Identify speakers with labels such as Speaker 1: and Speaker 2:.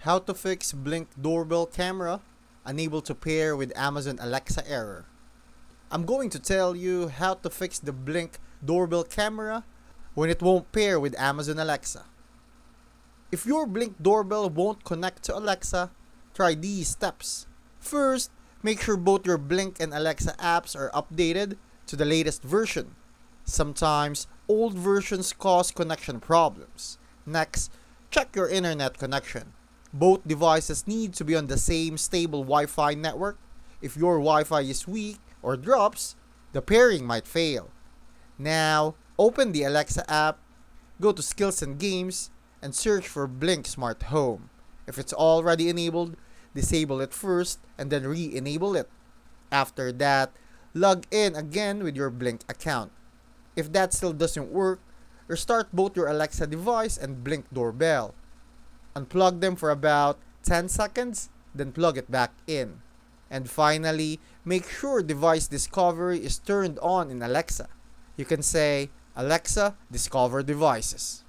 Speaker 1: How to fix Blink doorbell camera unable to pair with Amazon Alexa error. I'm going to tell you how to fix the Blink doorbell camera when it won't pair with Amazon Alexa. If your Blink doorbell won't connect to Alexa, try these steps. First, make sure both your Blink and Alexa apps are updated to the latest version. Sometimes, old versions cause connection problems. Next, check your internet connection. Both devices need to be on the same stable Wi-Fi network. If your Wi-Fi is weak or drops, the pairing might fail. Now, open the Alexa app, go to Skills and Games, and search for Blink Smart Home. If it's already enabled, disable it first and then re-enable it. After that, log in again with your Blink account. If that still doesn't work, restart both your Alexa device and Blink doorbell. Unplug them for about 10 seconds, then plug it back in. And finally, make sure device discovery is turned on in Alexa. You can say, "Alexa, discover devices."